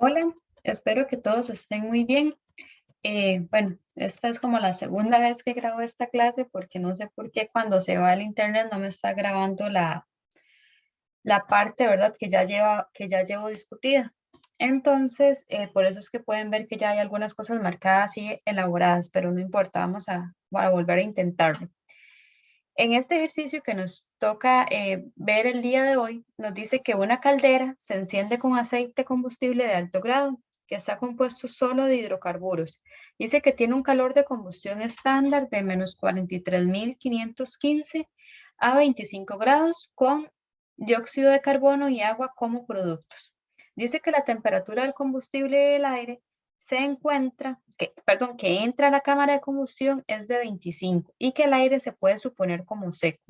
Hola, espero que todos estén muy bien. Bueno, esta es como la segunda vez que grabo esta clase porque no sé por qué cuando se va al internet no me está grabando la parte, ¿verdad? Que ya llevo discutida. Entonces, por eso es que pueden ver que ya hay algunas cosas marcadas y elaboradas, pero no importa, a volver a intentarlo. En este ejercicio que nos toca ver el día de hoy, nos dice que una caldera se enciende con aceite combustible de alto grado, que está compuesto solo de hidrocarburos. Dice que tiene un calor de combustión estándar de menos 43.515 a 25 grados con dióxido de carbono y agua como productos. Dice que la temperatura del combustible del aire que entra a la cámara de combustión es de 25 y que el aire se puede suponer como seco.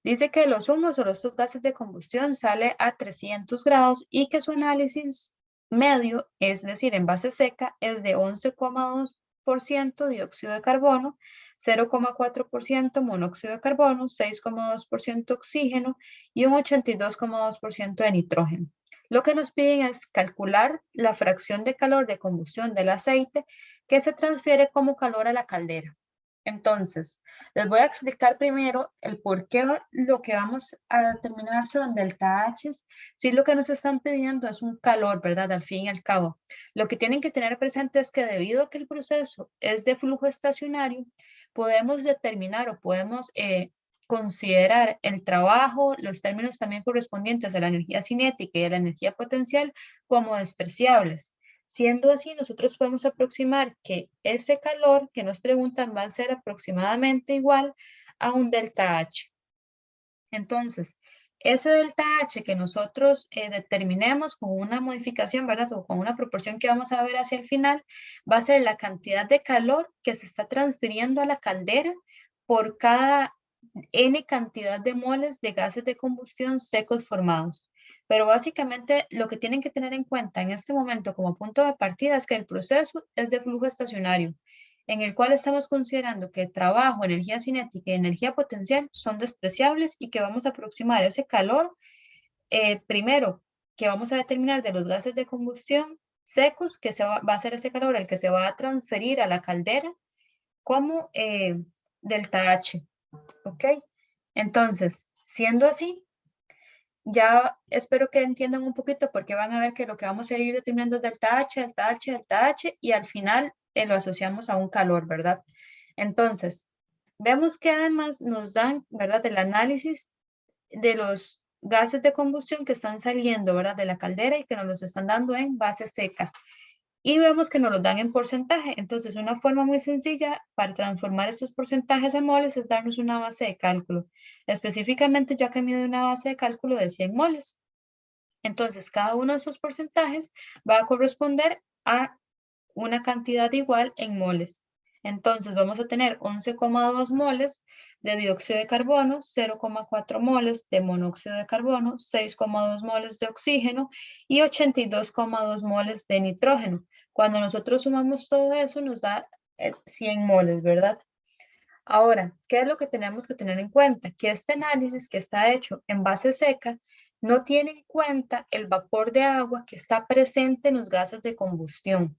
Dice que los humos o los gases de combustión sale a 300 grados y que su análisis medio, es decir, en base seca, es de 11,2% dióxido de carbono, 0,4% monóxido de carbono, 6,2% oxígeno y un 82,2% de nitrógeno. Lo que nos piden es calcular la fracción de calor de combustión del aceite que se transfiere como calor a la caldera. Entonces, les voy a explicar primero el por qué lo que vamos a determinar son delta H. Si lo que nos están pidiendo es un calor, ¿verdad? Al fin y al cabo. Lo que tienen que tener presente es que debido a que el proceso es de flujo estacionario, podemos determinar o podemos considerar el trabajo, los términos también correspondientes a la energía cinética y a la energía potencial como despreciables. Siendo así, nosotros podemos aproximar que ese calor que nos preguntan va a ser aproximadamente igual a un delta H. Entonces, ese delta H que nosotros determinemos con una modificación, ¿verdad? O con una proporción que vamos a ver hacia el final, va a ser la cantidad de calor que se está transfiriendo a la caldera por cada N cantidad de moles de gases de combustión secos formados. Pero básicamente lo que tienen que tener en cuenta en este momento como punto de partida es que el proceso es de flujo estacionario, en el cual estamos considerando que trabajo, energía cinética y energía potencial son despreciables y que vamos a aproximar ese calor, primero, que vamos a determinar de los gases de combustión secos, que va a ser ese calor el que se va a transferir a la caldera como delta H. ¿Ok? Entonces, siendo así, ya espero que entiendan un poquito porque van a ver que lo que vamos a ir determinando es delta H, delta H, delta H y al final lo asociamos a un calor, ¿verdad? Entonces, vemos que además nos dan, ¿verdad? El análisis de los gases de combustión que están saliendo, ¿verdad? De la caldera y que nos los están dando en base seca y vemos que nos lo dan en porcentaje. Entonces, una forma muy sencilla para transformar estos porcentajes en moles es darnos una base de cálculo. Específicamente, yo acá mido una base de cálculo de 100 moles. Entonces, cada uno de esos porcentajes va a corresponder a una cantidad igual en moles. Entonces, vamos a tener 11,2 moles de dióxido de carbono, 0,4 moles de monóxido de carbono, 6,2 moles de oxígeno y 82,2 moles de nitrógeno. Cuando nosotros sumamos todo eso, nos da 100 moles, ¿verdad? Ahora, ¿qué es lo que tenemos que tener en cuenta? Que este análisis que está hecho en base seca no tiene en cuenta el vapor de agua que está presente en los gases de combustión.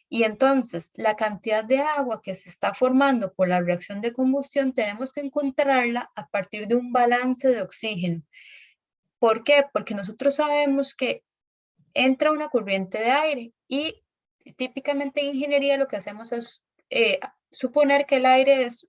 Y entonces, la cantidad de agua que se está formando por la reacción de combustión tenemos que encontrarla a partir de un balance de oxígeno. ¿Por qué? Porque nosotros sabemos que entra una corriente de aire y típicamente en ingeniería lo que hacemos es suponer que el aire es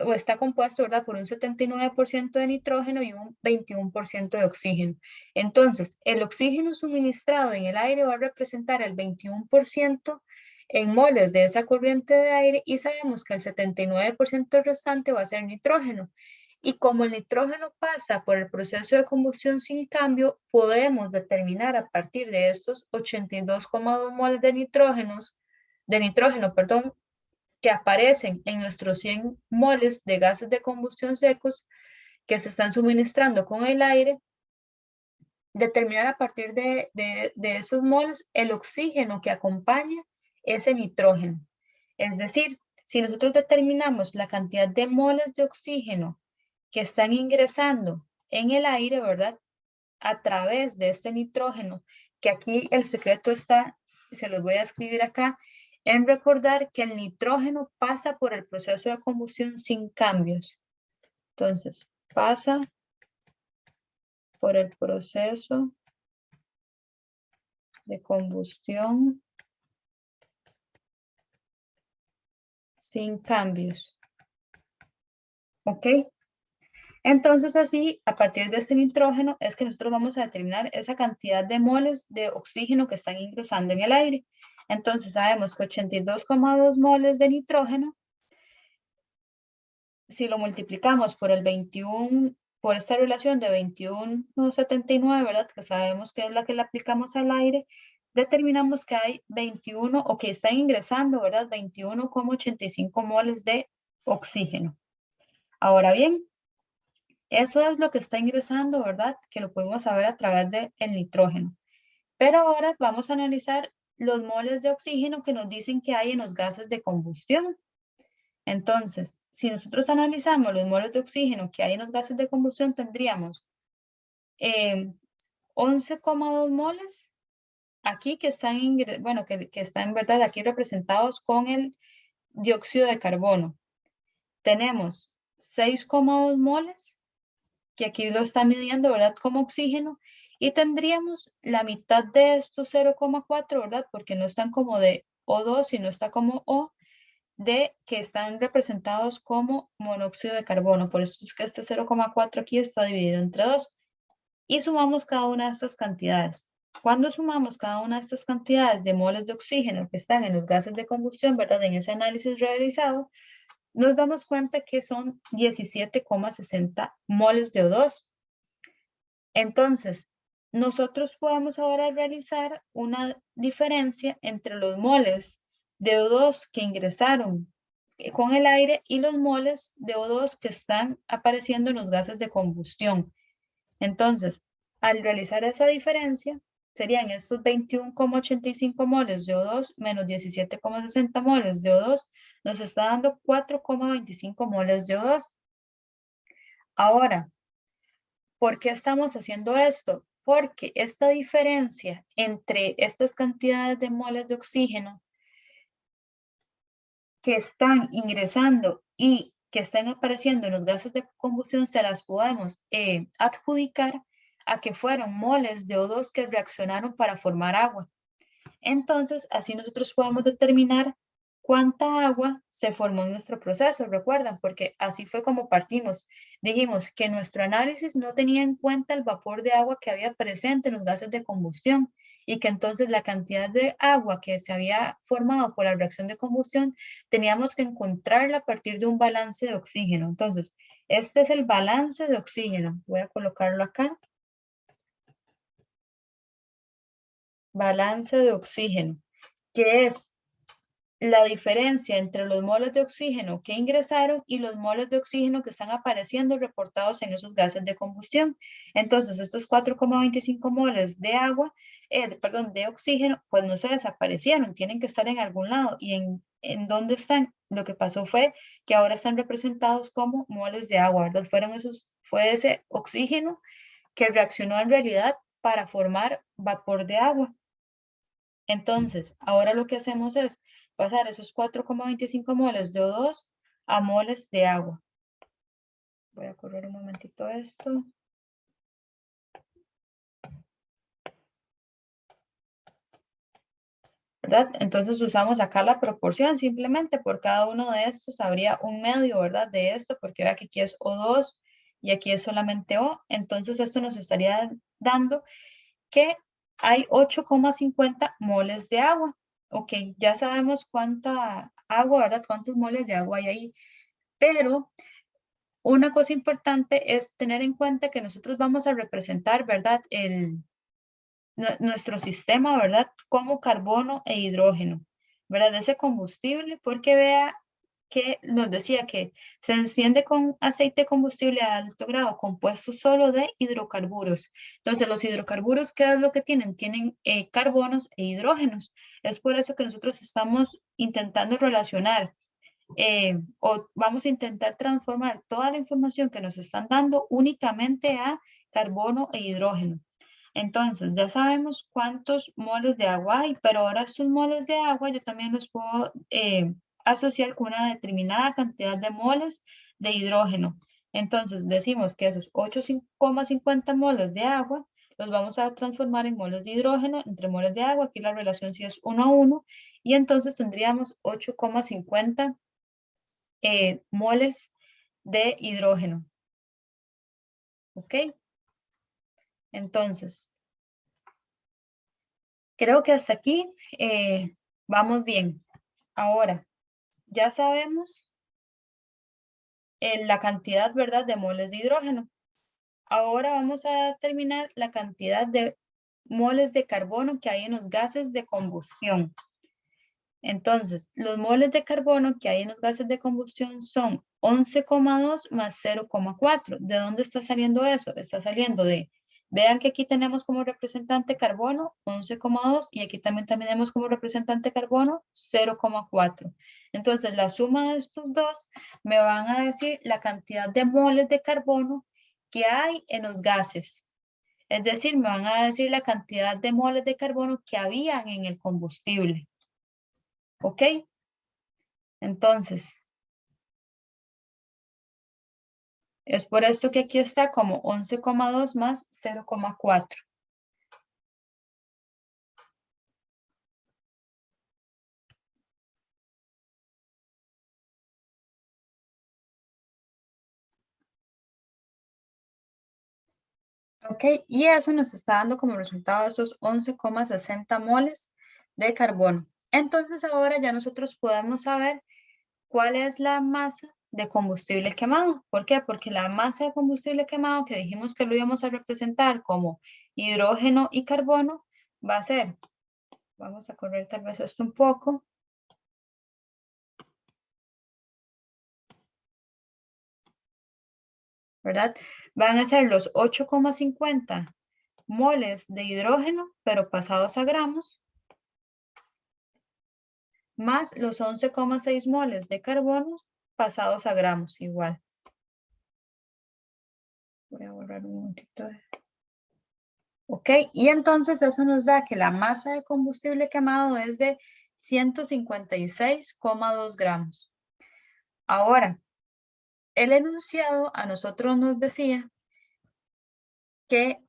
o está compuesto, ¿verdad? Por un 79% de nitrógeno y un 21% de oxígeno. Entonces, el oxígeno suministrado en el aire va a representar el 21% en moles de esa corriente de aire y sabemos que el 79% restante va a ser nitrógeno. Y como el nitrógeno pasa por el proceso de combustión sin cambio, podemos determinar a partir de estos 82,2 moles de nitrógeno, perdón, que aparecen en nuestros 100 moles de gases de combustión secos que se están suministrando con el aire, determinar a partir de esos moles el oxígeno que acompaña ese nitrógeno. Es decir, si nosotros determinamos la cantidad de moles de oxígeno que están ingresando en el aire, ¿verdad? A través de este nitrógeno que aquí el secreto está, se los voy a escribir acá, en recordar que el nitrógeno pasa por el proceso de combustión sin cambios. Entonces, pasa por el proceso de combustión sin cambios. ¿Ok? Entonces así, a partir de este nitrógeno, es que nosotros vamos a determinar esa cantidad de moles de oxígeno que están ingresando en el aire. Entonces sabemos que 82,2 moles de nitrógeno, si lo multiplicamos por el 21, por esta relación de 21,79, ¿verdad? Que sabemos que es la que le aplicamos al aire, determinamos que hay 21, o que están ingresando, ¿verdad? 21,85 moles de oxígeno. Ahora bien, eso es lo que está ingresando, ¿verdad? Que lo podemos saber a través del nitrógeno. Pero ahora vamos a analizar los moles de oxígeno que nos dicen que hay en los gases de combustión. Entonces, si nosotros analizamos los moles de oxígeno que hay en los gases de combustión, tendríamos 11,2 moles aquí que están, bueno, que están, ¿verdad? Aquí representados con el dióxido de carbono. Tenemos 6,2 moles que aquí lo está midiendo, ¿verdad? Como oxígeno, y tendríamos la mitad de estos 0,4, ¿verdad? Porque no están como de O2, sino está como O, de que están representados como monóxido de carbono. Por eso es que este 0,4 aquí está dividido entre 2. Y sumamos cada una de estas cantidades. Cuando sumamos cada una de estas cantidades de moles de oxígeno que están en los gases de combustión, ¿verdad? En ese análisis realizado, nos damos cuenta que son 17,60 moles de O2. Entonces, nosotros podemos ahora realizar una diferencia entre los moles de O2 que ingresaron con el aire y los moles de O2 que están apareciendo en los gases de combustión. Entonces, al realizar esa diferencia, serían estos 21,85 moles de O2 menos 17,60 moles de O2, nos está dando 4,25 moles de O2. Ahora, ¿por qué estamos haciendo esto? Porque esta diferencia entre estas cantidades de moles de oxígeno que están ingresando y que están apareciendo en los gases de combustión se las podemos adjudicar a que fueron moles de O2 que reaccionaron para formar agua. Entonces, así nosotros podemos determinar cuánta agua se formó en nuestro proceso, recuerdan, porque así fue como partimos. Dijimos que nuestro análisis no tenía en cuenta el vapor de agua que había presente en los gases de combustión y que entonces la cantidad de agua que se había formado por la reacción de combustión teníamos que encontrarla a partir de un balance de oxígeno. Entonces, este es el balance de oxígeno. Voy a colocarlo acá. Balance de oxígeno, que es la diferencia entre los moles de oxígeno que ingresaron y los moles de oxígeno que están apareciendo reportados en esos gases de combustión. Entonces, estos 4,25 moles de agua, de oxígeno, pues no se desaparecieron, tienen que estar en algún lado. ¿Y en dónde están? Lo que pasó fue que ahora están representados como moles de agua, ¿verdad? Fue ese oxígeno que reaccionó en realidad para formar vapor de agua. Entonces, ahora lo que hacemos es pasar esos 4,25 moles de O2 a moles de agua. Voy a correr un momentito esto. ¿Verdad? Entonces usamos acá la proporción, simplemente por cada uno de estos habría un medio, ¿verdad? De esto, porque ahora que aquí es O2 y aquí es solamente O. Entonces esto nos estaría dando que hay 8,50 moles de agua. Ok, ya sabemos cuánta agua, ¿verdad? Cuántos moles de agua hay ahí. Pero una cosa importante es tener en cuenta que nosotros vamos a representar, ¿verdad? Nuestro sistema, ¿verdad? Como carbono e hidrógeno, ¿verdad? Ese combustible, porque vea que nos decía que se enciende con aceite combustible a alto grado compuesto solo de hidrocarburos. Entonces, los hidrocarburos, ¿qué es lo que tienen? Tienen carbonos e hidrógenos. Es por eso que nosotros estamos intentando relacionar o vamos a intentar transformar toda la información que nos están dando únicamente a carbono e hidrógeno. Entonces, ya sabemos cuántos moles de agua hay, pero ahora estos moles de agua yo también los puedo asociar con una determinada cantidad de moles de hidrógeno. Entonces, decimos que esos 8,50 moles de agua los vamos a transformar en moles de hidrógeno entre moles de agua. Aquí la relación sí es 1 a 1. Y entonces tendríamos 8,50 moles de hidrógeno. ¿Ok? Entonces, creo que hasta aquí vamos bien. Ahora, ya sabemos la cantidad, ¿verdad?, de moles de hidrógeno. Ahora vamos a determinar la cantidad de moles de carbono que hay en los gases de combustión. Entonces, los moles de carbono que hay en los gases de combustión son 11,2 más 0,4. ¿De dónde está saliendo eso? Está saliendo de, vean que aquí tenemos como representante carbono 11,2 y aquí también tenemos como representante carbono 0,4. Entonces, la suma de estos dos me van a decir la cantidad de moles de carbono que hay en los gases. Es decir, me van a decir la cantidad de moles de carbono que habían en el combustible. ¿Ok? Entonces, es por esto que aquí está como 11,2 más 0,4. ¿Ok? Y eso nos está dando como resultado esos 11,60 moles de carbono. Entonces, ahora ya nosotros podemos saber cuál es la masa de combustible quemado. ¿Por qué? Porque la masa de combustible quemado que dijimos que lo íbamos a representar como hidrógeno y carbono va a ser, vamos a correr tal vez esto un poco, ¿verdad? Van a ser los 8,50 moles de hidrógeno, pero pasados a gramos, más los 11,6 moles de carbono pasados a gramos, igual. Voy a borrar un momentito. Ok, y entonces eso nos da que la masa de combustible quemado es de 156,2 gramos. Ahora, el enunciado a nosotros nos decía que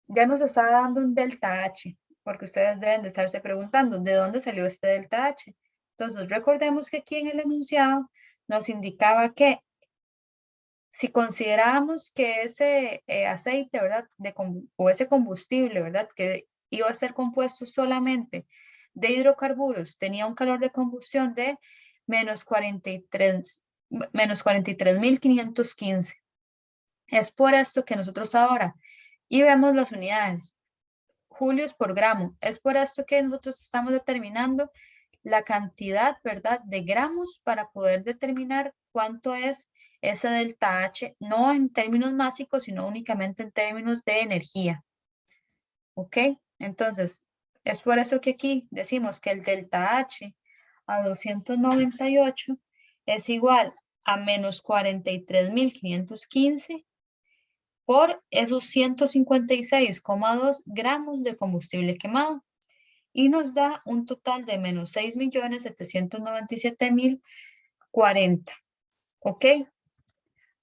ya nos está dando un delta H, porque ustedes deben de estarse preguntando, ¿de dónde salió este delta H? Entonces, recordemos que aquí en el enunciado nos indicaba que si considerábamos que ese aceite, ¿verdad? O ese combustible, ¿verdad? Que iba a estar compuesto solamente de hidrocarburos, tenía un calor de combustión de menos 43.515. Es por esto que nosotros ahora, y vemos las unidades, julios por gramo, es por esto que nosotros estamos determinando la cantidad, ¿verdad?, de gramos para poder determinar cuánto es ese delta H, no en términos másicos, sino únicamente en términos de energía. ¿Ok? Entonces, es por eso que aquí decimos que el delta H a 298 es igual a menos 43.515 por esos 156,2 gramos de combustible quemado. Y nos da un total de menos 6.797.040. ¿Ok?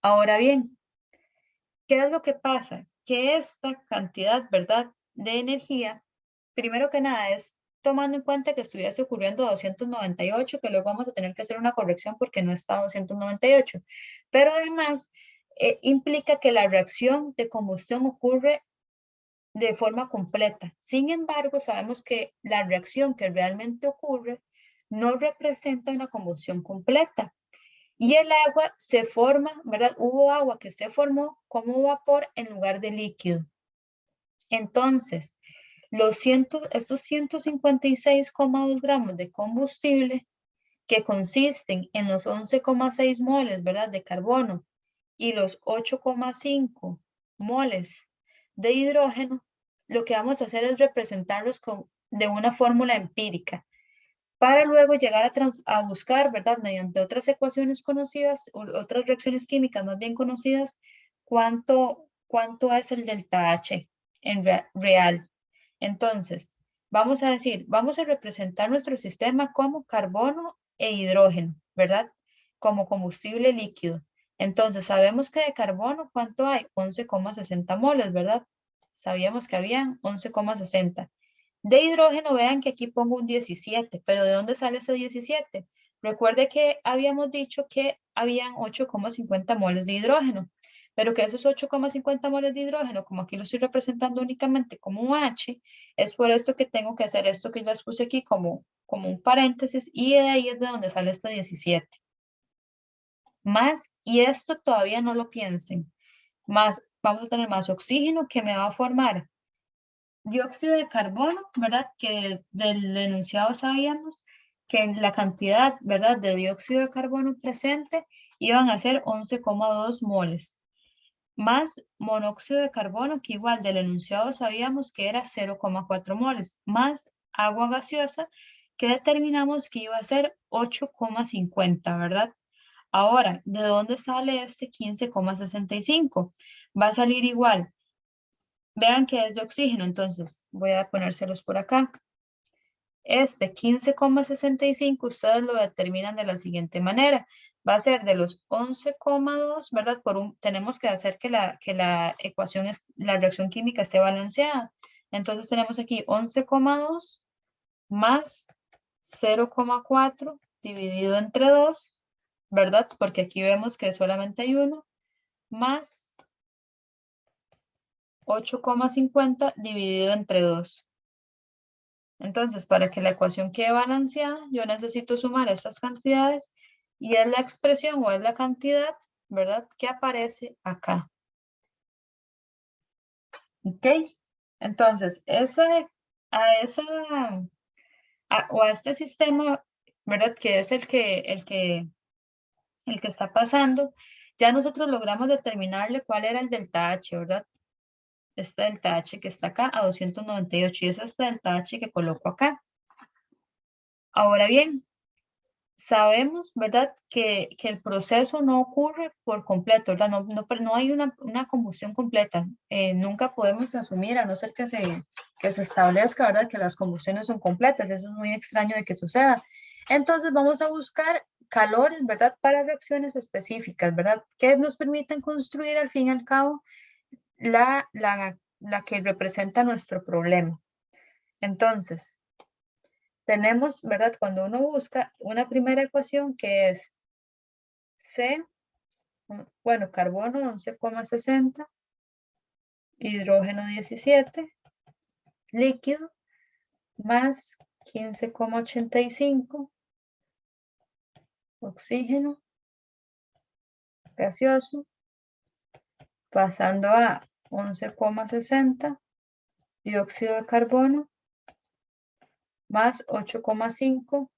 Ahora bien, ¿qué es lo que pasa? Que esta cantidad, ¿verdad?, de energía, primero que nada es tomando en cuenta que estuviese ocurriendo 298, que luego vamos a tener que hacer una corrección porque no está 298. Pero además implica que la reacción de combustión ocurre de forma completa. Sin embargo, sabemos que la reacción que realmente ocurre no representa una combustión completa. Y el agua se forma, ¿verdad? Hubo agua que se formó como vapor en lugar de líquido. Entonces, estos 156,2 gramos de combustible que consisten en los 11,6 moles, ¿verdad?, de carbono y los 8,5 moles de hidrógeno, lo que vamos a hacer es representarlos de una fórmula empírica para luego llegar a buscar, ¿verdad?, mediante otras ecuaciones conocidas, otras reacciones químicas más bien conocidas, cuánto es el delta H real. Entonces, vamos a decir, vamos a representar nuestro sistema como carbono e hidrógeno, ¿verdad? Como combustible líquido. Entonces, sabemos que de carbono, ¿cuánto hay? 11,60 moles, ¿verdad? Sabíamos que habían 11,60. De hidrógeno, vean que aquí pongo un 17, pero ¿de dónde sale ese 17? Recuerde que habíamos dicho que habían 8,50 moles de hidrógeno, pero que esos 8,50 moles de hidrógeno, como aquí lo estoy representando únicamente como un H, es por esto que tengo que hacer esto que les puse aquí como un paréntesis, y de ahí es de donde sale este 17. Más, y esto todavía no lo piensen, más, vamos a tener más oxígeno que me va a formar dióxido de carbono, ¿verdad? Que del enunciado sabíamos que la cantidad, ¿verdad? De dióxido de carbono presente iban a ser 11,2 moles, más monóxido de carbono, que igual del enunciado sabíamos que era 0,4 moles, más agua gaseosa, que determinamos que iba a ser 8,50, ¿verdad? Ahora, ¿de dónde sale este 15,65? Va a salir igual. Vean que es de oxígeno, entonces voy a ponérselos por acá. Este 15,65 ustedes lo determinan de la siguiente manera. Va a ser de los 11,2, ¿verdad? Tenemos que hacer que la ecuación, la reacción química esté balanceada. Entonces tenemos aquí 11,2 más 0,4 dividido entre 2, ¿verdad? Porque aquí vemos que solamente hay uno, más 8,50 dividido entre 2. Entonces, para que la ecuación quede balanceada, yo necesito sumar estas cantidades y es la expresión o es la cantidad, ¿verdad? Que aparece acá. ¿Ok? Entonces, a este sistema, ¿verdad? Que es el que está pasando, ya nosotros logramos determinarle cuál era el delta H, ¿verdad? Este delta H que está acá a 298 y es este delta H que coloco acá. Ahora bien, sabemos, ¿verdad? Que el proceso no ocurre por completo, ¿verdad? No hay una combustión completa. Nunca podemos asumir, a no ser que se establezca, ¿verdad? Que las combustiones son completas. Eso es muy extraño de que suceda. Entonces vamos a buscar calores, ¿verdad? Para reacciones específicas, ¿verdad? Que nos permitan construir al fin y al cabo la que representa nuestro problema. Entonces, tenemos, ¿verdad? Cuando uno busca una primera ecuación que es C, bueno, carbono 11,60, hidrógeno 17, líquido, más 15,85, oxígeno gaseoso, pasando a 11,60, dióxido de carbono, más 8,5,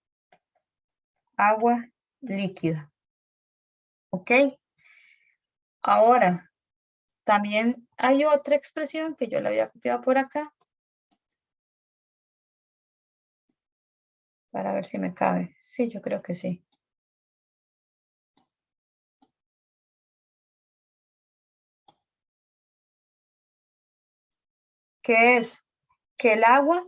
agua líquida. ¿Ok? Ahora, también hay otra expresión que yo la había copiado por acá, para ver si me cabe. Sí, yo creo que sí. Que es que el agua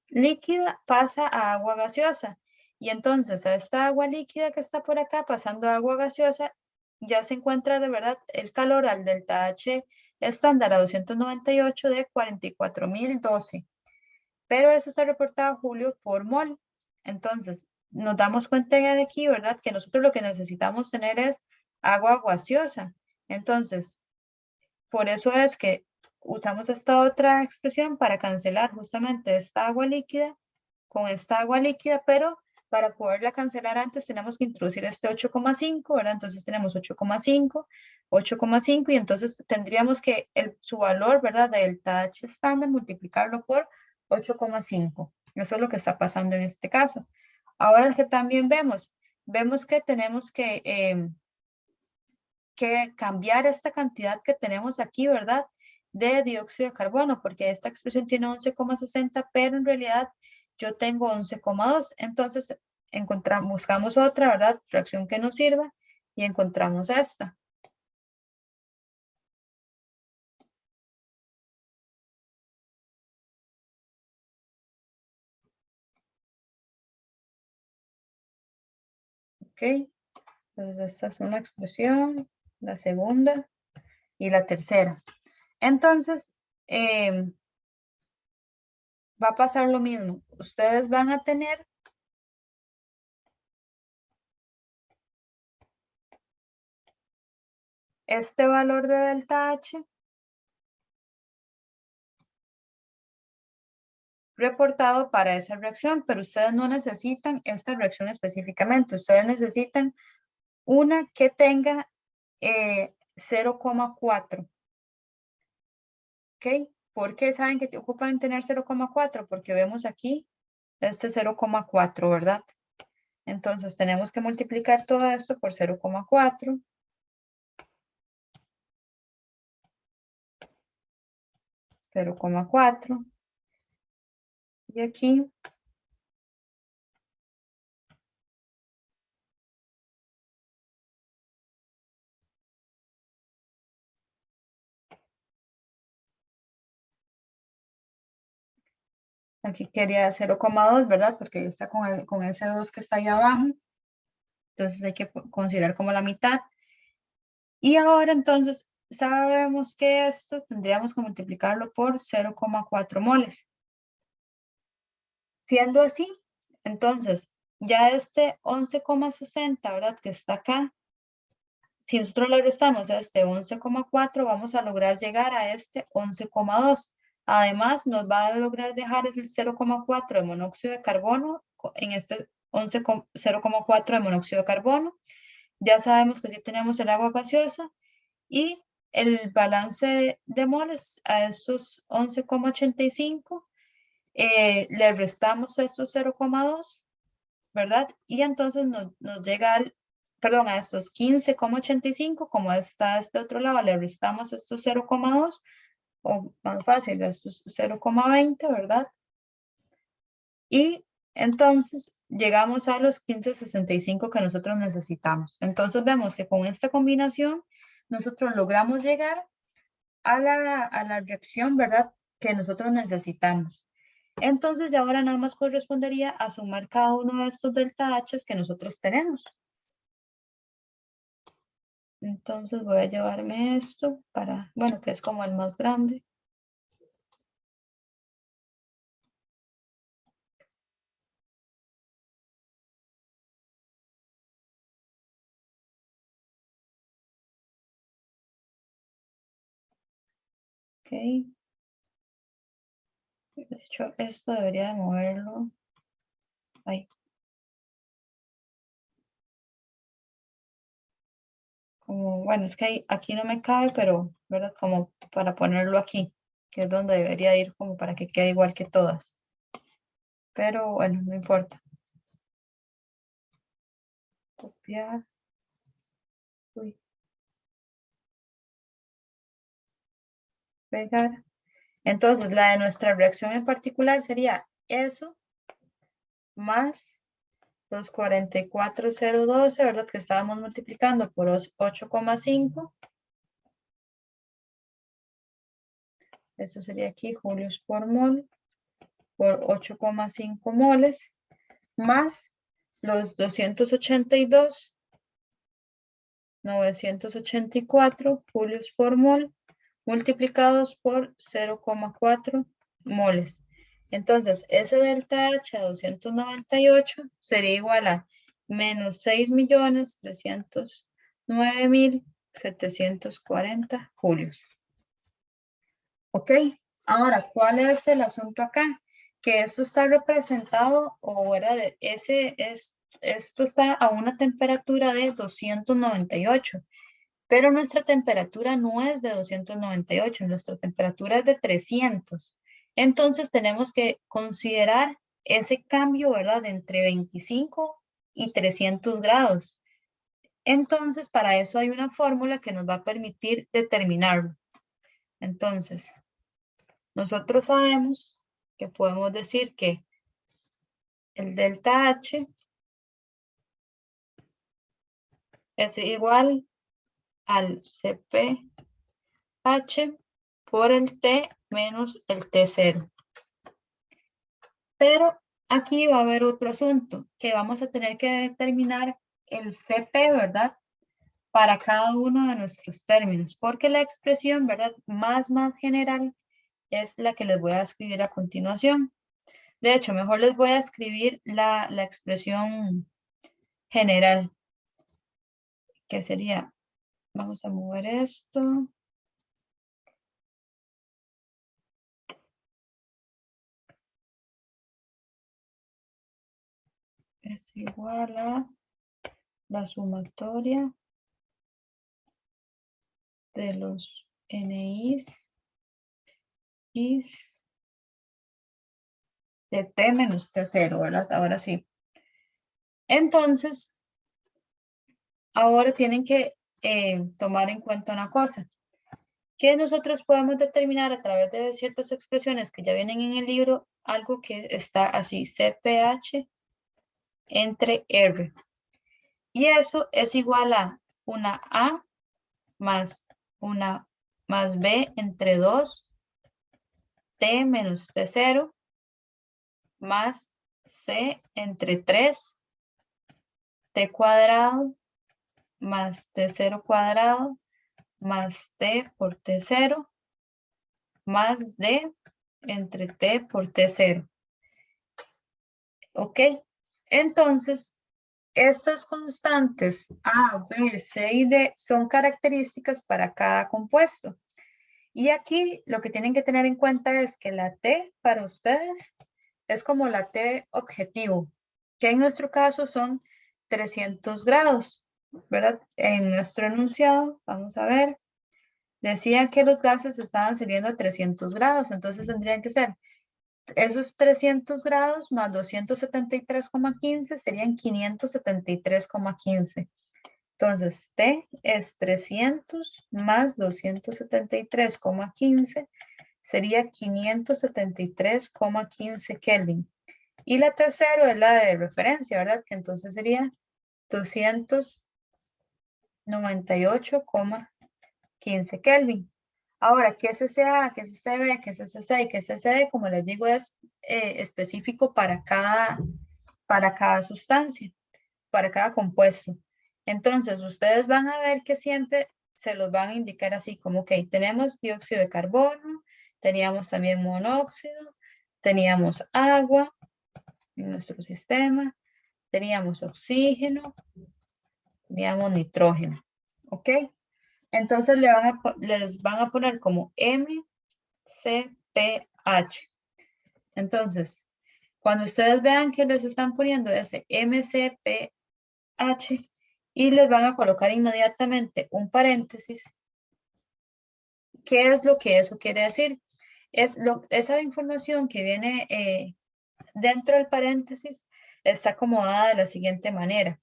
líquida pasa a agua gaseosa. Y entonces a esta agua líquida que está por acá pasando a agua gaseosa, ya se encuentra de verdad el calor al delta H estándar a 298 de 44.012. Pero eso está reportado Julio por mol. Entonces, nos damos cuenta de aquí, ¿verdad? Que nosotros lo que necesitamos tener es agua gaseosa. Entonces, por eso es que usamos esta otra expresión para cancelar justamente esta agua líquida con esta agua líquida, pero para poderla cancelar antes tenemos que introducir este 8,5, ¿verdad? Entonces tenemos 8,5, 8,5 y entonces tendríamos que su valor, ¿verdad? De delta H estándar multiplicarlo por 8,5. Eso es lo que está pasando en este caso. Ahora que también vemos que tenemos que cambiar esta cantidad que tenemos aquí, ¿verdad? De dióxido de carbono, porque esta expresión tiene 11,60, pero en realidad yo tengo 11,2. Entonces, buscamos otra, ¿verdad? Fracción que nos sirva y encontramos esta. Entonces esta es una expresión, la segunda y la tercera. Entonces, va a pasar lo mismo. Ustedes van a tener este valor de delta H reportado para esa reacción, pero ustedes no necesitan esta reacción específicamente. Ustedes necesitan una que tenga 0,4. ¿Ok? ¿Por qué saben que ocupan tener 0,4? Porque vemos aquí este 0,4, ¿verdad? Entonces tenemos que multiplicar todo esto por 0,4. 0,4. Y aquí quería 0,2, ¿verdad? Porque está con ese 2 que está ahí abajo. Entonces hay que considerar como la mitad. Y ahora entonces sabemos que esto tendríamos que multiplicarlo por 0,4 moles. Siendo así, entonces ya este 11,60, ¿verdad? Que está acá. Si nosotros le restamos a este 11,4, vamos a lograr llegar a este 11,2. Además, nos va a lograr dejar el 0,4 de monóxido de carbono en este 0,4 de monóxido de carbono. Ya sabemos que sí tenemos el agua gaseosa y el balance de moles a estos 11,85, le restamos estos 0,2, ¿verdad? Y entonces nos llega perdón, a estos 15,85, como está este otro lado, le restamos estos 0,2, o más fácil, estos 0,20, ¿verdad? Y entonces llegamos a los 15,65 que nosotros necesitamos. Entonces vemos que con esta combinación nosotros logramos llegar a la reacción, ¿verdad? Que nosotros necesitamos. Entonces ya ahora nada más correspondería a sumar cada uno de estos delta H que nosotros tenemos. Entonces voy a llevarme esto para, bueno, que es como el más grande. Ok. De hecho, esto debería de moverlo. Ahí. Como, bueno, es que aquí no me cabe, pero, ¿verdad? Como para ponerlo aquí, que es donde debería ir como para que quede igual que todas. Pero bueno, no importa. Copiar. Uy. Pegar. Entonces, la de nuestra reacción en particular sería eso más los 44,012, ¿verdad? Que estábamos multiplicando por 8,5. Esto sería aquí julios por mol por 8,5 moles más los 282,984 julios por mol multiplicados por 0,4 moles. Entonces, ese delta H a 298 sería igual a menos 6.309.740 julios. ¿Ok? Ahora, ¿cuál es el asunto acá? Que esto está representado, o era de esto está a una temperatura de 298, pero nuestra temperatura no es de 298, nuestra temperatura es de 300. Entonces tenemos que considerar ese cambio, ¿verdad? Entre 25 y 300 grados. Entonces, para eso hay una fórmula que nos va a permitir determinarlo. Entonces, nosotros sabemos que podemos decir que el delta H es igual al CPH por el T menos el T0. Pero aquí va a haber otro asunto, que vamos a tener que determinar el CP, ¿verdad? Para cada uno de nuestros términos, porque la expresión, ¿verdad? Más general es la que les voy a escribir a continuación. De hecho, mejor les voy a escribir la expresión general, que sería, vamos a mover esto. Es igual a la sumatoria de los NIs y de T menos T0, ¿verdad? Ahora sí. Entonces, ahora tienen que tomar en cuenta una cosa, que nosotros podemos determinar a través de ciertas expresiones que ya vienen en el libro, algo que está así, CPH entre R. Y eso es igual a una A más una más B entre 2, T menos T0, más C entre 3, T cuadrado, más T0 cuadrado, más T por T0, más D entre T por T0. ¿Ok? Entonces, estas constantes A, B, C y D son características para cada compuesto. Y aquí lo que tienen que tener en cuenta es que la T para ustedes es como la T objetivo, que en nuestro caso son 300 grados, ¿verdad? En nuestro enunciado, vamos a ver, decía que los gases estaban saliendo a 300 grados, entonces tendrían que ser esos 300 grados más 273,15 serían 573,15. Entonces, T es 300 más 273,15 sería 573,15 Kelvin. Y la T0 es la de referencia, ¿verdad? Que entonces sería 298,15 Kelvin. Ahora, ¿qué es ese A, qué es ese B, qué es ese C y qué es ese D? Como les digo, es específico para cada sustancia, para cada compuesto. Entonces, ustedes van a ver que siempre se los van a indicar así como, ok, tenemos dióxido de carbono, teníamos también monóxido, teníamos agua en nuestro sistema, teníamos oxígeno, teníamos nitrógeno, ¿ok? Entonces les van a poner como MCPH. Entonces, cuando ustedes vean que les están poniendo ese MCPH y les van a colocar inmediatamente un paréntesis, ¿qué es lo que eso quiere decir? Esa información que viene dentro del paréntesis está acomodada de la siguiente manera.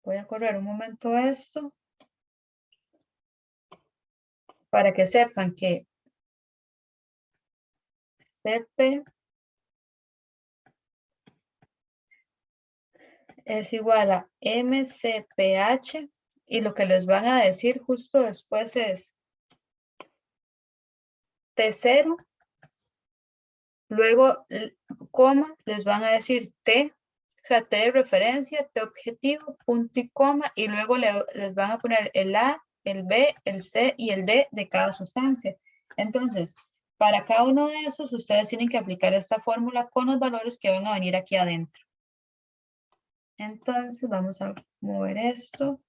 Voy a correr un momento esto para que sepan que CP es igual a MCPH y lo que les van a decir justo después es T0, luego coma, les van a decir T, o sea, T de referencia, T objetivo, punto y coma, y luego les van a poner el A, el B, el C y el D de cada sustancia. Entonces, para cada uno de esos, ustedes tienen que aplicar esta fórmula con los valores que van a venir aquí adentro. Entonces, vamos a mover esto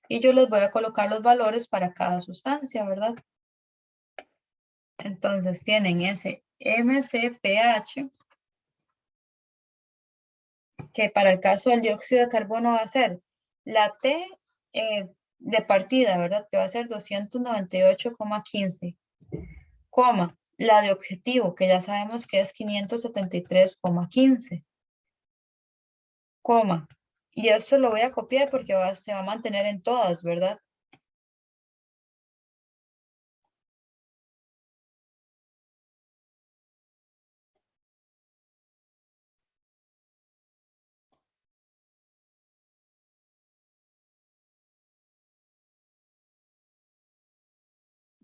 y yo les voy a colocar los valores para cada sustancia, ¿verdad? Entonces, tienen ese MCPH, que para el caso del dióxido de carbono va a ser la T de partida, ¿verdad? Que va a ser 298,15, coma, la de objetivo, que ya sabemos que es 573,15, coma, y esto lo voy a copiar porque se va a mantener en todas, ¿verdad?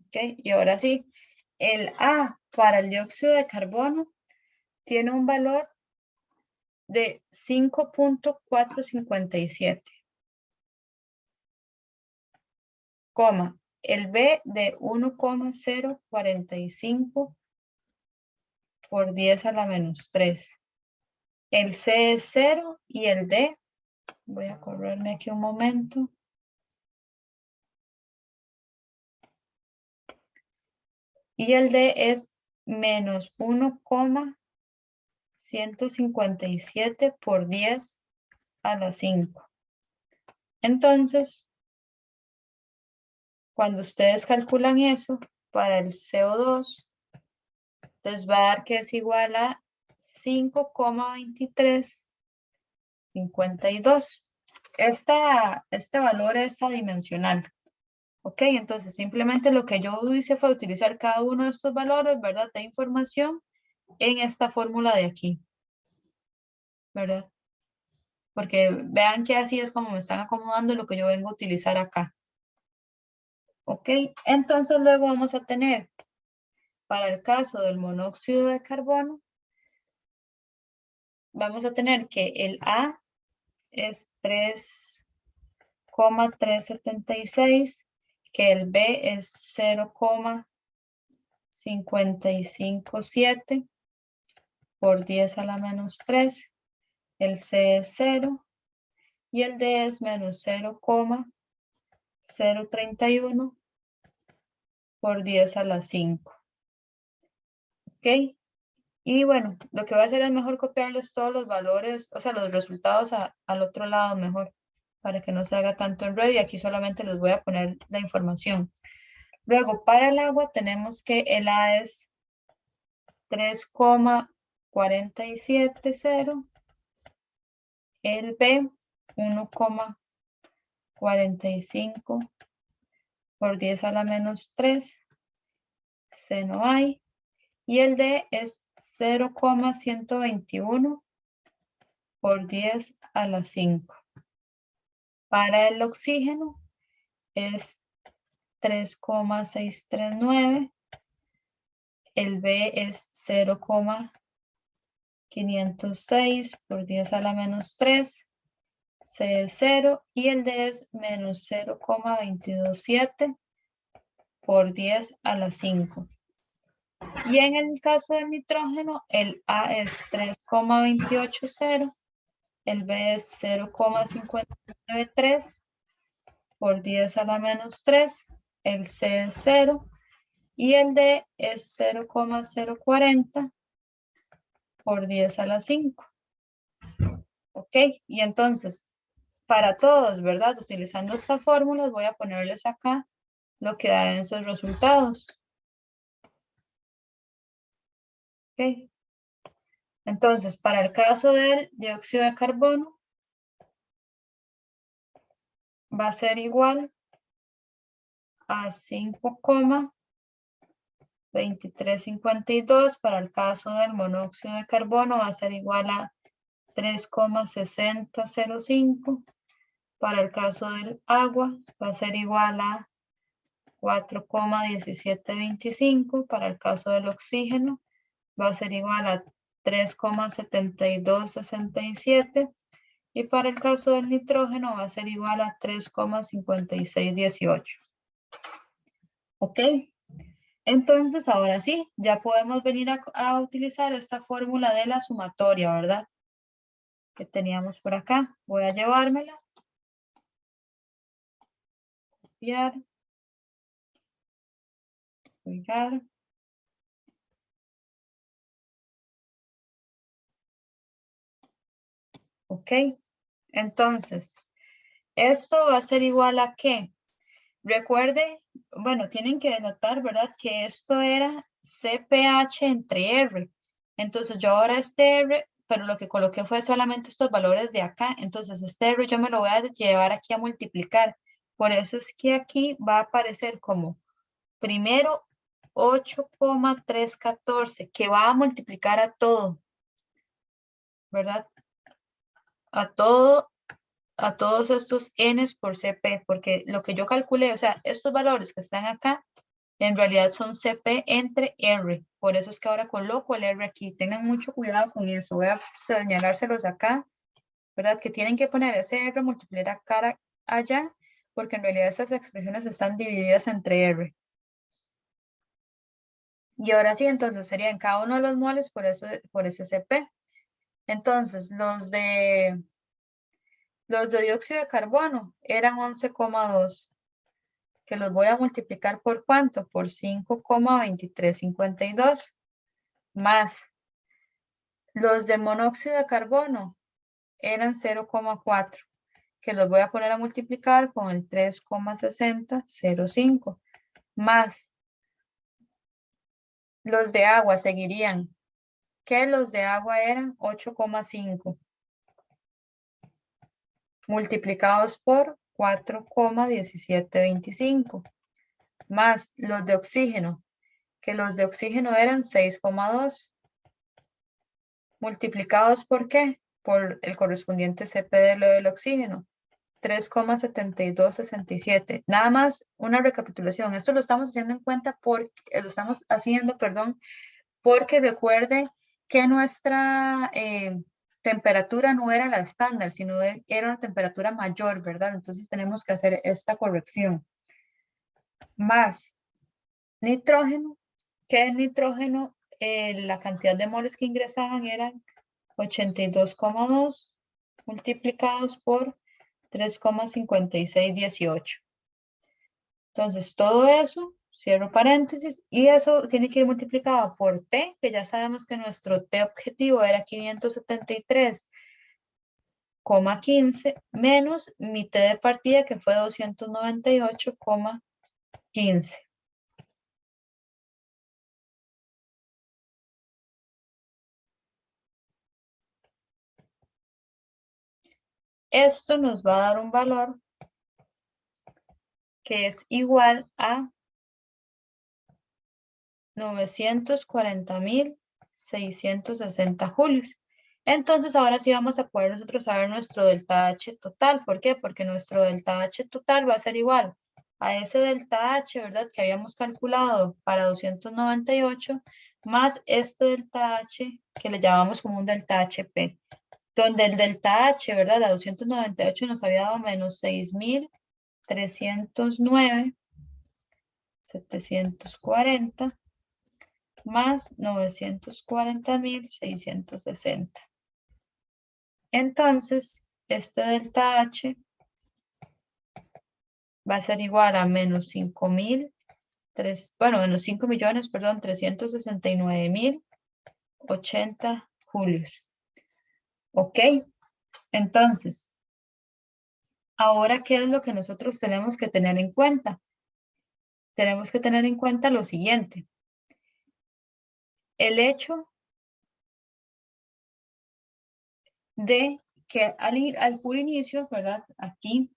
¿Ok? Y ahora sí, el A para el dióxido de carbono tiene un valor de 5.457, coma, el B de 1,045 por 10 a la menos 3. El C es 0 y el D, voy a correrme aquí un momento. Y el D es menos 1,157 por 10 a la 5. Entonces, cuando ustedes calculan eso para el CO2, les va a dar que es igual a 5,2352. Este valor es adimensional. Ok, entonces simplemente lo que yo hice fue utilizar cada uno de estos valores, ¿verdad? De información en esta fórmula de aquí, ¿verdad? Porque vean que así es como me están acomodando lo que yo vengo a utilizar acá. Ok, entonces luego vamos a tener, para el caso del monóxido de carbono, vamos a tener que el A es 3,376, que el B es 0,557 por 10 a la menos 3, el C es 0 y el D es menos 0,031 por 10 a la 5. ¿Ok? Y bueno, lo que voy a hacer es mejor copiarles todos los valores, o sea, los resultados al otro lado mejor, para que no se haga tanto enredo y aquí solamente les voy a poner la información. Luego, para el agua tenemos que el A es 3,470, el B 1,45 por 10 a la menos 3, C no hay, y el D es 0,121 por 10 a la 5. Para el oxígeno es 3,639, el B es 0,506 por 10 a la menos 3, C es 0 y el D es menos 0,227 por 10 a la 5. Y en el caso del nitrógeno, el A es 3,280, el B es 0,593 por 10 a la menos 3, el C es 0 y el D es 0,040 por 10 a la 5. Ok, y entonces, para todos, ¿verdad? Utilizando esta fórmula, voy a ponerles acá lo que da en sus resultados. Ok, entonces, para el caso del dióxido de carbono, va a ser igual a 5,2352. Para el caso del monóxido de carbono va a ser igual a 3,6005. Para el caso del agua va a ser igual a 4,1725. Para el caso del oxígeno va a ser igual a 3,7267. Y para el caso del nitrógeno va a ser igual a 3,5618. ¿Ok? Entonces, ahora sí, ya podemos venir a utilizar esta fórmula de la sumatoria, ¿verdad? Que teníamos por acá. Voy a llevármela. Copiar. Pegar. ¿Ok? Entonces, esto va a ser igual a ¿qué? Recuerde, bueno, tienen que denotar, ¿verdad? Que esto era CPH entre R. Entonces yo ahora este R, pero lo que coloqué fue solamente estos valores de acá. Entonces este R yo me lo voy a llevar aquí a multiplicar. Por eso es que aquí va a aparecer como primero 8,314, que va a multiplicar a todo, ¿verdad? A todo, a todos estos N por CP, porque lo que yo calculé, o sea, estos valores que están acá, En realidad son CP entre R. Por eso es que ahora coloco el R aquí. Tengan mucho cuidado con eso. Voy a señalárselos acá, ¿verdad? Que tienen que poner ese R, multiplicar cara allá, porque en realidad estas expresiones están divididas entre R. Y ahora sí, entonces serían cada uno de los moles por ese CP. Entonces, los de dióxido de carbono eran 11,2, que los voy a multiplicar por ¿cuánto? Por 5,2352, más los de monóxido de carbono eran 0,4, que los voy a poner a multiplicar con el 3,6005, más los de agua seguirían, que los de agua eran 8,5, multiplicados por 4,1725, más los de oxígeno, que los de oxígeno eran 6,2, multiplicados por ¿qué? Por el correspondiente CP de lo del oxígeno, 3,7267. Nada más una recapitulación. Esto lo estamos haciendo en cuenta porque lo estamos haciendo, perdón, porque recuerde que nuestra temperatura no era la estándar, sino era una temperatura mayor, ¿verdad? Entonces tenemos que hacer esta corrección. Más nitrógeno, que el nitrógeno, la cantidad de moles que ingresaban eran 82,2 multiplicados por 3,5618. Entonces, todo eso, cierro paréntesis, y eso tiene que ir multiplicado por T, que ya sabemos que nuestro T objetivo era 573,15, menos mi T de partida, que fue 298,15. Esto nos va a dar un valor que es igual a 940,660 julios. Entonces, ahora sí vamos a poder nosotros saber nuestro delta H total. ¿Por qué? Porque nuestro delta H total va a ser igual a ese delta H, ¿verdad? Que habíamos calculado para 298, más este delta H que le llamamos como un delta HP, donde el delta H, ¿verdad? A 298 nos había dado menos 6,309,740 más 940,660. Entonces, este delta H va a ser igual a menos 5 millones, perdón, 369,080 julios. Ok, entonces, ahora, ¿qué es lo que nosotros tenemos que tener en cuenta? Tenemos que tener en cuenta lo siguiente. El hecho de que al ir al puro inicio, ¿verdad? Aquí,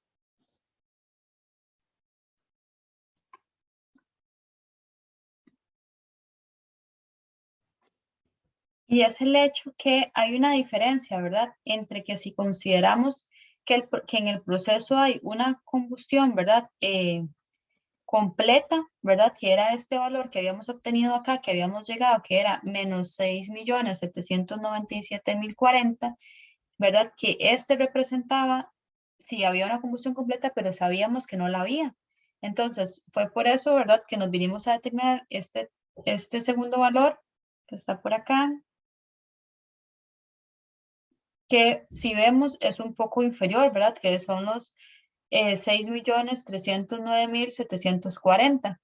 y es el hecho que hay una diferencia, ¿verdad? Entre que si consideramos que en el proceso hay una combustión, ¿verdad? Completa, ¿verdad? Que era este valor que habíamos obtenido acá, que habíamos llegado, que era menos 6,797,040, ¿verdad? Que este representaba si había una combustión completa, pero sabíamos que no la había. Entonces, fue por eso, ¿verdad? Que nos vinimos a determinar este segundo valor que está por acá, que si vemos es un poco inferior, ¿verdad? Que son los 6,309,740.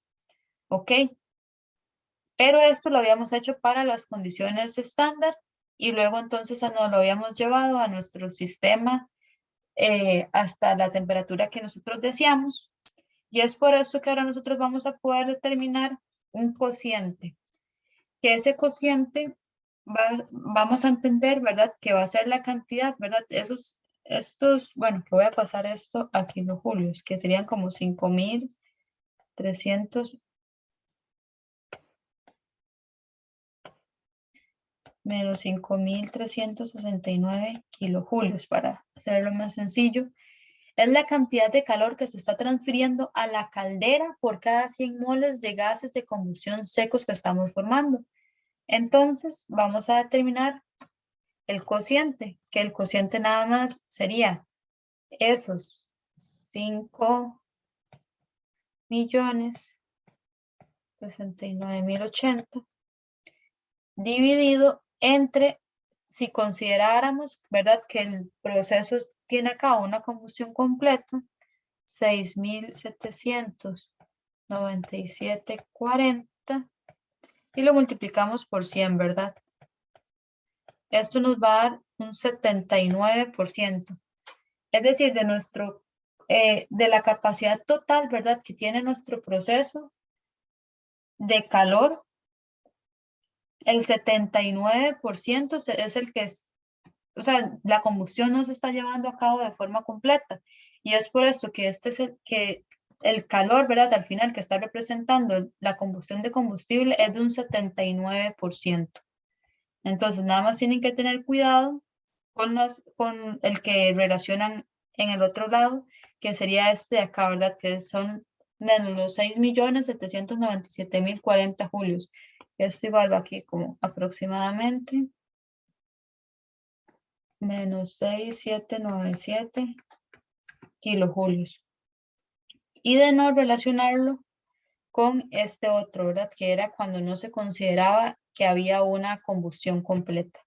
¿Ok? Pero esto lo habíamos hecho para las condiciones estándar y luego entonces nos lo habíamos llevado a nuestro sistema hasta la temperatura que nosotros deseamos. Y es por eso que ahora nosotros vamos a poder determinar un cociente, que ese cociente vamos a entender, ¿verdad? Que va a ser la cantidad, ¿verdad? Bueno, que voy a pasar esto a kilojulios, que serían como 5,300 menos 5,369 kilojulios, para hacerlo más sencillo. es la cantidad de calor que se está transfiriendo a la caldera por cada 100 moles de gases de combustión secos que estamos formando. Entonces, vamos a determinar el cociente, que el cociente nada más sería esos 5.069.080 dividido entre, si consideráramos, ¿verdad?, que el proceso tiene acá una combustión completa, 6.797.40 y lo multiplicamos por 100, ¿verdad? Esto nos va a dar un 79%. Es decir, de la capacidad total, ¿verdad?, que tiene nuestro proceso de calor, el 79% es el que es, o sea, la combustión no se está llevando a cabo de forma completa. Y es por esto que el calor, ¿verdad?, al final que está representando la combustión de combustible es de un 79%. Entonces, nada más tienen que tener cuidado con el que relacionan en el otro lado, que sería este de acá, ¿verdad?, que son menos los 6.797.040 julios. Esto igual va aquí como aproximadamente menos 6.797 kilojulios. Y de no relacionarlo con este otro, ¿verdad?, que era cuando no se consideraba que había una combustión completa.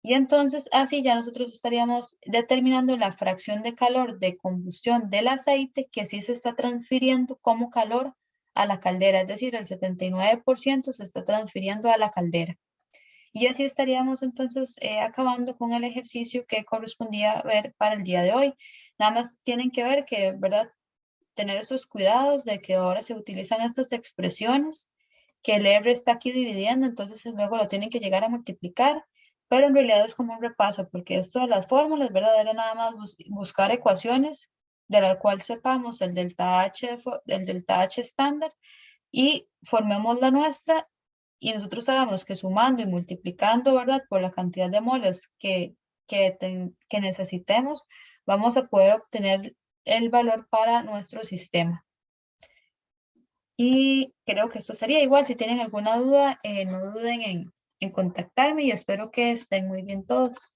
Y entonces así ya nosotros estaríamos determinando la fracción de calor de combustión del aceite que sí se está transfiriendo como calor a la caldera, es decir, el 79% se está transfiriendo a la caldera. Y así estaríamos entonces acabando con el ejercicio que correspondía ver para el día de hoy. Nada más tienen que ver que, ¿verdad?, tener estos cuidados de que ahora se utilizan estas expresiones, que el R está aquí dividiendo, entonces luego lo tienen que llegar a multiplicar, pero en realidad es como un repaso, porque esto de las fórmulas, ¿verdad?, era nada más buscar ecuaciones de la cual sepamos el delta H estándar y formemos la nuestra y nosotros sabemos que sumando y multiplicando, ¿verdad?, por la cantidad de moles que necesitemos, vamos a poder obtener el valor para nuestro sistema. Y creo que esto sería igual. Si tienen alguna duda, no duden en contactarme y espero que estén muy bien todos.